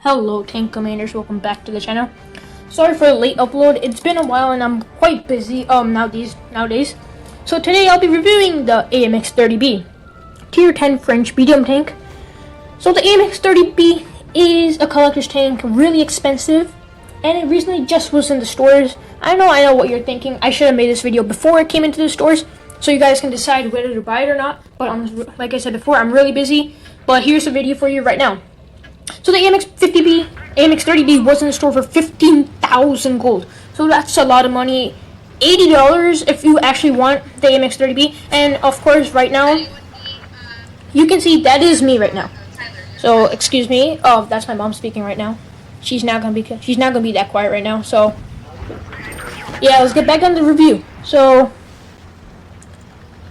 Hello Tank Commanders, welcome back to the channel. Sorry for the late upload, it's been a while and I'm quite busy nowadays. So today I'll be reviewing the AMX 30B, Tier 10 French medium tank. So the AMX 30B is a collector's tank, really expensive, and it recently just was in the stores. I know what you're thinking, I should have made this video before it came into the stores, so you guys can decide whether to buy it or not, but like I said before, I'm really busy, but here's the video for you right now. So the AMX 30B was in the store for 15,000 gold. So that's a lot of money. $80 if you actually want the AMX 30B. And of course, right now, you can see that is me right now. So excuse me. Oh, that's my mom speaking right now. She's not gonna be that quiet right now. So yeah, let's get back on the review. So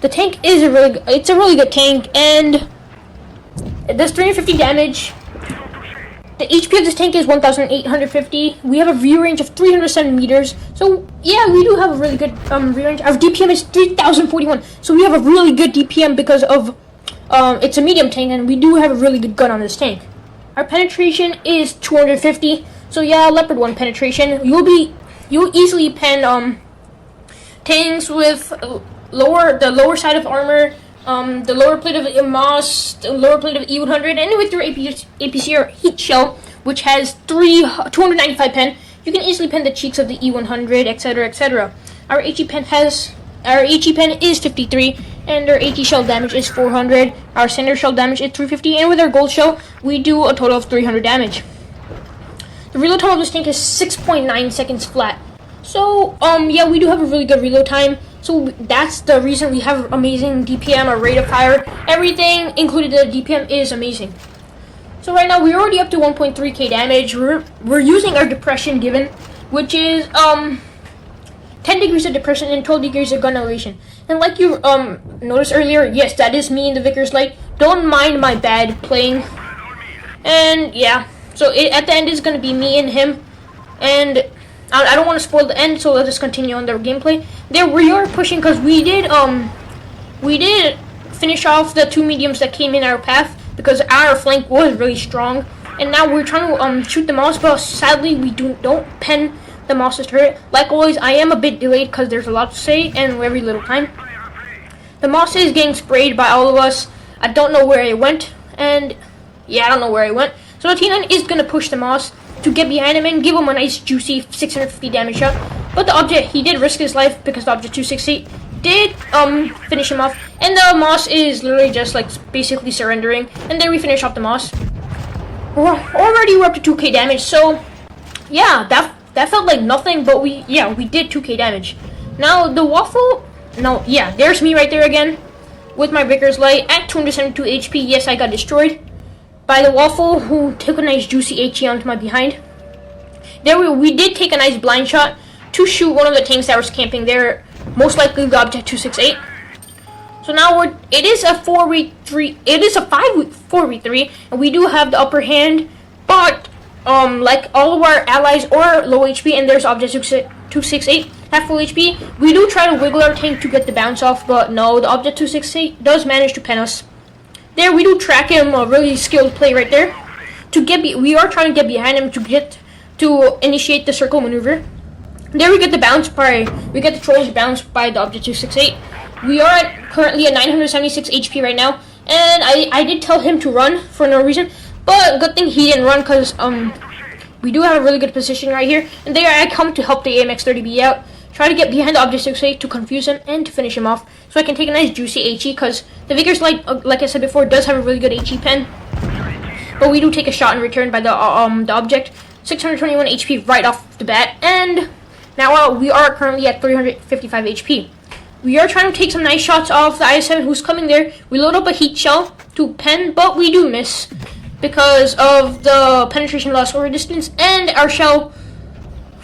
the tank is a really good tank, and it does 350 damage. The HP of this tank is 1,850. We have a view range of 307 meters. So yeah, we do have a really good view range. Our DPM is 3,041. So we have a really good DPM because of it's a medium tank, and we do have a really good gun on this tank. Our penetration is 250. So yeah, Leopard 1 penetration. You'll easily pen tanks with the lower side of armor, the lower plate of Moss, the lower plate of E100, and with your APC or heat shell, which has 295 pen, you can easily pen the cheeks of the E100, etc., etc. Our HE pen is 53, and our HE shell damage is 400. Our standard shell damage is 350, and with our gold shell, we do a total of 300 damage. The reload time of this tank is 6.9 seconds flat. So yeah, we do have a really good reload time. So that's the reason we have amazing DPM, our rate of fire, everything included in the DPM is amazing. So right now we're already up to 1.3k damage. We're using our depression given, which is 10 degrees of depression and 12 degrees of gun elevation. And like you noticed earlier, yes, that is me in the Vickers Light. Don't mind my bad playing. And yeah, so at the end is gonna be me and him, and I don't want to spoil the end, so let's just continue on the gameplay. There we are pushing because we did finish off the two mediums that came in our path because our flank was really strong, and now we're trying to shoot the Moss, but sadly we don't pen the Moss's turret. Like always, I am a bit delayed because there's a lot to say and very little time. The Moss is getting sprayed by all of us. I don't know where it went, and yeah, I don't know where it went. So the T9 is gonna push the Moss to get behind him and give him a nice juicy 650 damage shot. But the object, he did risk his life because the object 268 did finish him off, and the Moss is literally just like basically surrendering, and then we finish off the Moss. We're up to 2k damage, so yeah, that felt like nothing, but we did 2k damage. Now the Waffle, there's me right there again with my Vickers Light at 272 HP. Yes, I got destroyed by the Waffle, who took a nice juicy HE onto my behind. There we did take a nice blind shot to shoot one of the tanks that was camping there, most likely the object 268. So now it is a 4v3, it is a 4v3, and we do have the upper hand, but like all of our allies are low HP, and there's object 268 have full HP. We do try to wiggle our tank to get the bounce off, but no, the object 268 does manage to pen us. There we do track him, a really skilled play right there. We are trying to get behind him to initiate the circle maneuver. There we get the bounce we get the trolls bounced by the object 268. We are currently at 976 HP right now, and I did tell him to run for no reason, but good thing he didn't run because we do have a really good position right here. And there I come to help the AMX 30B out. Try to get behind the object 668 to confuse him and to finish him off, so I can take a nice juicy HE, because the Vickers Light, like I said before, does have a really good HE pen. But we do take a shot in return by the object 621 HP right off the bat, and now we are currently at 355 HP. We are trying to take some nice shots off the IS-7 who's coming there. We load up a heat shell to pen, but we do miss because of the penetration loss over distance and our shell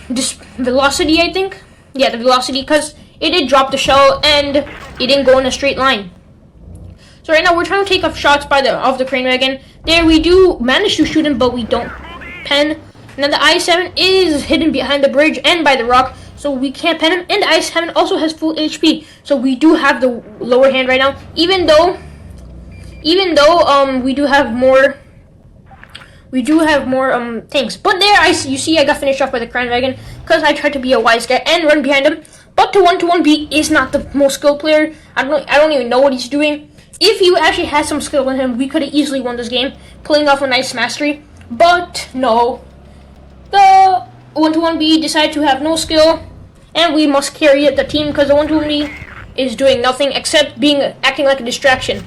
velocity, I think. Yeah, the velocity, because it did drop the shell and it didn't go in a straight line. So right now we're trying to take off shots off the crane wagon. There we do manage to shoot him, but we don't pen. And then the I-7 is hidden behind the bridge and by the rock, so we can't pen him. And the I-7 also has full HP, so we do have the lower hand right now. Even though we do have more we do have more tanks. But there, you see I got finished off by the Crown Wagon because I tried to be a wise guy and run behind him. But the 1-to-1B is not the most skilled player. I don't even know what he's doing. If he actually had some skill in him, we could have easily won this game, pulling off a nice mastery. But no, the 1-to-1B decided to have no skill, and we must carry the team because the 1-to-1B is doing nothing except acting like a distraction.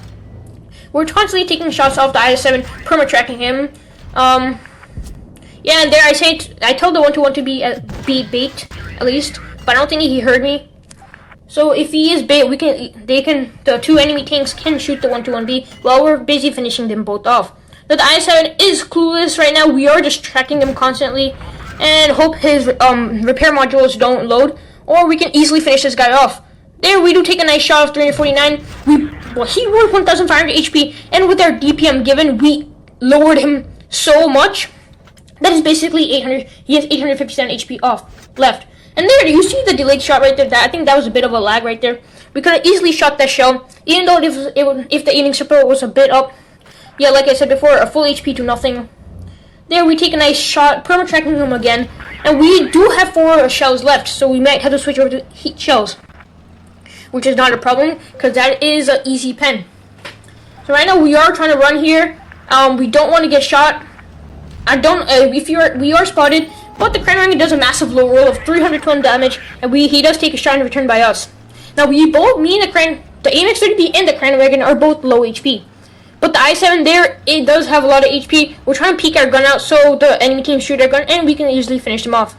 We're constantly taking shots off the IS-7, perma-tracking him. Yeah, and there I told the 1-to-1 be bait at least, but I don't think he heard me. So if he is bait, the two enemy tanks can shoot the 1-to-1B while we're busy finishing them both off. The IS-7 is clueless right now. We are just tracking him constantly and hope his repair modules don't load, or we can easily finish this guy off. There we do take a nice shot of 349. He was 1,500 HP, and with our DPM given, we lowered him so much. That is basically 800. He has 857 HP off left. And there, you see the delayed shot right there. I think that was a bit of a lag right there. We could have easily shot that shell, even though if the aiming support was a bit up. Yeah, like I said before, a full HP to nothing. There, we take a nice shot, perma-tracking him again. And we do have 4 shells left, so we might have to switch over to heat shells, which is not a problem, because that is an easy pen. So right now, we are trying to run here. We don't want to get shot. We are spotted, but the Crown Wagon does a massive low roll of 312 damage, and he does take a shot in return by us. Now me and the AMX 30B and the Crown Wagon are both low HP. But the i7 there, it does have a lot of HP. We're trying to peek our gun out so the enemy team shoot our gun, and we can easily finish them off.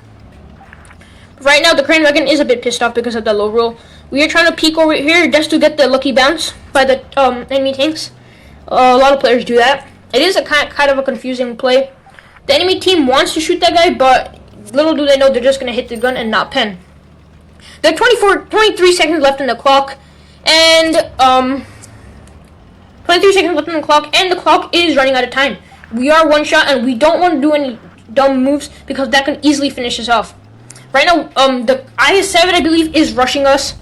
Right now, the Crown Wagon is a bit pissed off because of the low roll. We are trying to peek over here just to get the lucky bounce by the enemy tanks. A lot of players do that. It is a kind of a confusing play. The enemy team wants to shoot that guy, but little do they know they're just going to hit the gun and not pen. There are 23 seconds left on the clock, and 23 seconds left on the clock, and the clock is running out of time. We are one shot, and we don't want to do any dumb moves because that can easily finish us off. Right now, the IS-7, I believe, is rushing us,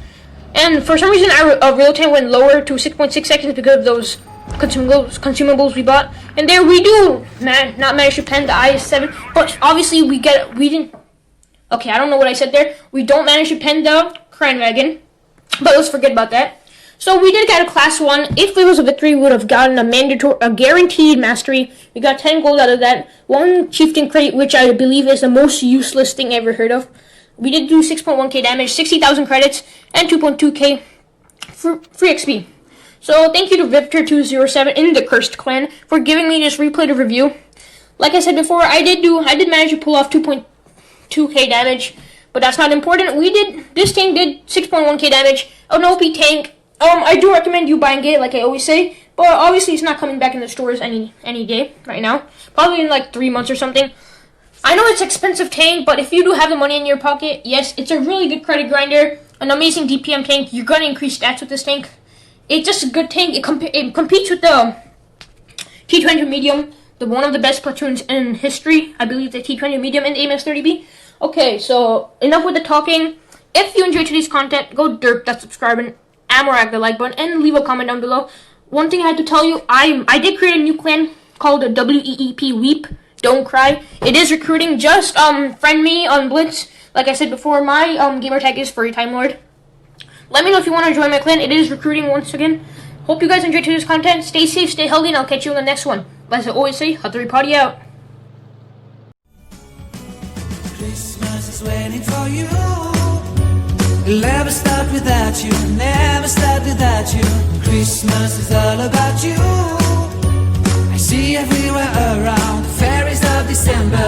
and for some reason, our real time went lower to 6.6 seconds because of those consumables we bought. And there we do not manage to pen the IS-7, but obviously we didn't. Okay, I don't know what I said there. We don't manage to pen the Crown Wagon, but let's forget about that. So we did get a class 1. If it was a victory, we would have gotten a guaranteed mastery. We got 10 gold out of that. 1 chieftain crate, which I believe is the most useless thing I ever heard of. We did do 6.1k damage, 60,000 credits, and 2.2k free XP. So thank you to Victor207 in the Cursed Clan for giving me this replay to review. Like I said before, I did manage to pull off 2.2k damage, but that's not important. This tank did 6.1k damage, an OP tank. I do recommend you buying it, like I always say, but obviously it's not coming back in the stores any day right now. Probably in like 3 months or something. I know it's an expensive tank, but if you do have the money in your pocket, yes, it's a really good credit grinder, an amazing DPM tank. You're gonna increase stats with this tank. It's just a good tank. It competes with the T20 Medium, one of the best platoons in history. I believe the T20 Medium and the AMX 30B. Okay, so enough with the talking. If you enjoyed today's content, go derp that subscribe and amorag the like button and leave a comment down below. One thing I had to tell you, I did create a new clan called WEEP Weep. Don't cry. It is recruiting. Just friend me on Blitz. Like I said before, my gamer tag is Furry Time Lord. Let me know if you want to join my clan. It is recruiting once again. Hope you guys enjoyed today's content. Stay safe, stay healthy, and I'll catch you in the next one. As I always say, Huttery Potty out. Christmas is waiting for you. It'll never start without you. Never start without you. Christmas is all about you. I see everywhere around. Fairies of December.